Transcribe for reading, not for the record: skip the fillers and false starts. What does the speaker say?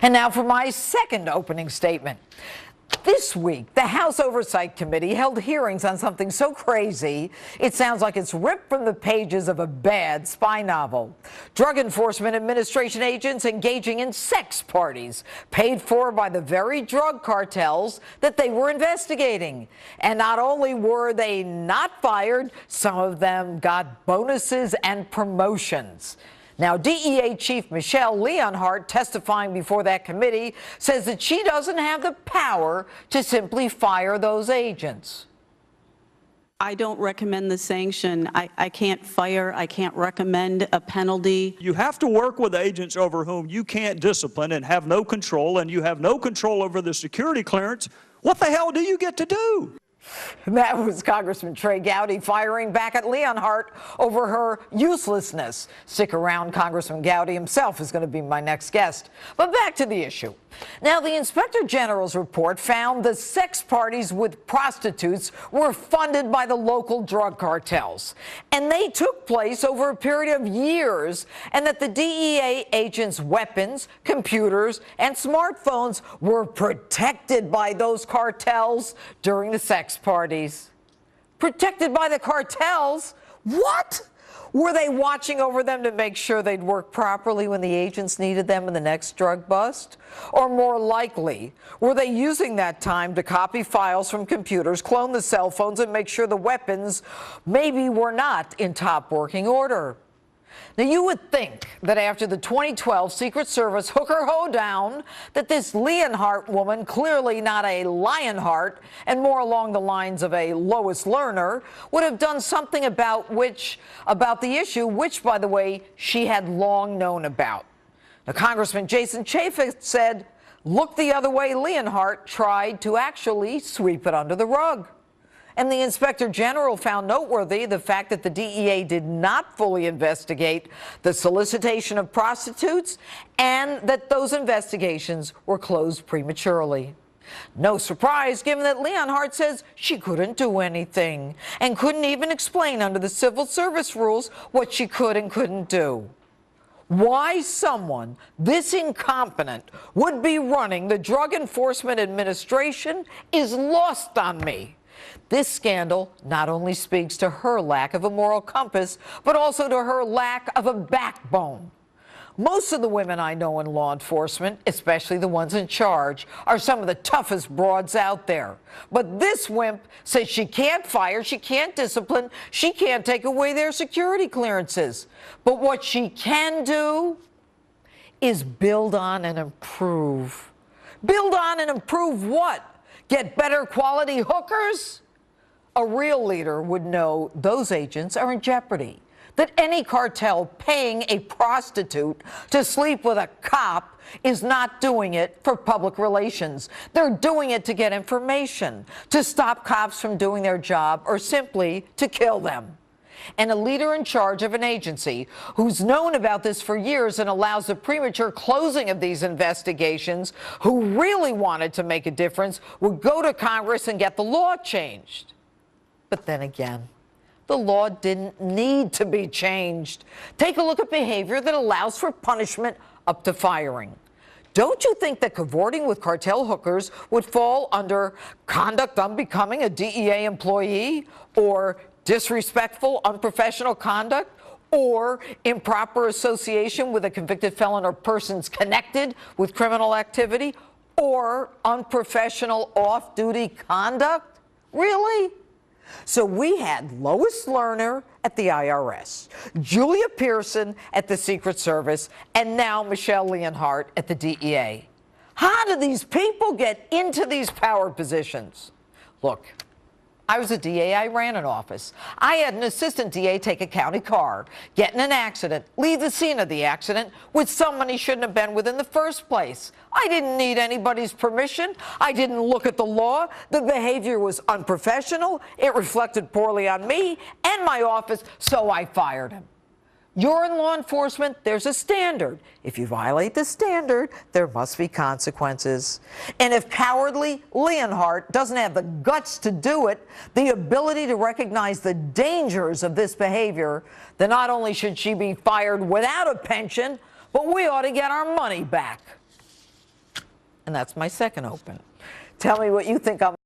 And now for my second opening statement. This week, the House Oversight Committee held hearings on something so crazy, it sounds like it's ripped from the pages of a bad spy novel. Drug Enforcement Administration agents engaging in sex parties, paid for by the very drug cartels that they were investigating. And not only were they not fired, some of them got bonuses and promotions. Now, DEA Chief Michelle Leonhardt, testifying before that committee, says that she doesn't have the power to simply fire those agents. I don't recommend the sanction. I can't fire. I can't recommend a penalty. You have to work with agents over whom you can't discipline and have no control, and you have no control over the security clearance. What the hell do you get to do? That was Congressman Trey Gowdy firing back at Leonhardt over her uselessness. Stick around, Congressman Gowdy himself is going to be my next guest. But back to the issue. Now, the Inspector General's report found the sex parties with prostitutes were funded by the local drug cartels, and they took place over a period of years, and that the DEA agents' weapons, computers, and smartphones were protected by those cartels during the sex parties. Protected by the cartels? What? Were they watching over them to make sure they'd work properly when the agents needed them in the next drug bust? Or more likely, were they using that time to copy files from computers, clone the cell phones, and make sure the weapons maybe were not in top working order? Now, you would think that after the 2012 Secret Service hooker hoedown, that this Leonhardt woman, clearly not a Lionheart and more along the lines of a Lois Lerner, would have done something about the issue, which, by the way, she had long known about. Now, Congressman Jason Chaffetz said, look the other way, Leonhardt tried to actually sweep it under the rug. And the Inspector General found noteworthy the fact that the DEA did not fully investigate the solicitation of prostitutes and that those investigations were closed prematurely. No surprise, given that Leonhardt says she couldn't do anything and couldn't even explain under the civil service rules what she could and couldn't do. Why someone this incompetent would be running the Drug Enforcement Administration is lost on me. This scandal not only speaks to her lack of a moral compass, but also to her lack of a backbone. Most of the women I know in law enforcement, especially the ones in charge, are some of the toughest broads out there. But this wimp says she can't fire, she can't discipline, she can't take away their security clearances. But what she can do is build on and improve. Build on and improve what? Get better quality hookers? A real leader would know those agents are in jeopardy, that any cartel paying a prostitute to sleep with a cop is not doing it for public relations. They're doing it to get information, to stop cops from doing their job, or simply to kill them. And a leader in charge of an agency who's known about this for years and allows the premature closing of these investigations, who really wanted to make a difference, would go to Congress and get the law changed. But then again, the law didn't need to be changed. Take a look at behavior that allows for punishment up to firing. Don't you think that cavorting with cartel hookers would fall under conduct unbecoming a DEA employee, or disrespectful, unprofessional conduct, or improper association with a convicted felon or persons connected with criminal activity, or unprofessional off-duty conduct? Really? So we had Lois Lerner at the IRS, Julia Pearson at the Secret Service, and now Michelle Leonhardt at the DEA. How do these people get into these power positions? Look, I was a DA, I ran an office. I had an assistant DA take a county car, get in an accident, leave the scene of the accident with someone he shouldn't have been with in the first place. I didn't need anybody's permission. I didn't look at the law. The behavior was unprofessional. It reflected poorly on me and my office, so I fired him. You're in law enforcement, there's a standard. If you violate the standard, there must be consequences. And if cowardly Leonhardt doesn't have the guts to do it, the ability to recognize the dangers of this behavior, then not only should she be fired without a pension, but we ought to get our money back. And that's my second open. Tell me what you think on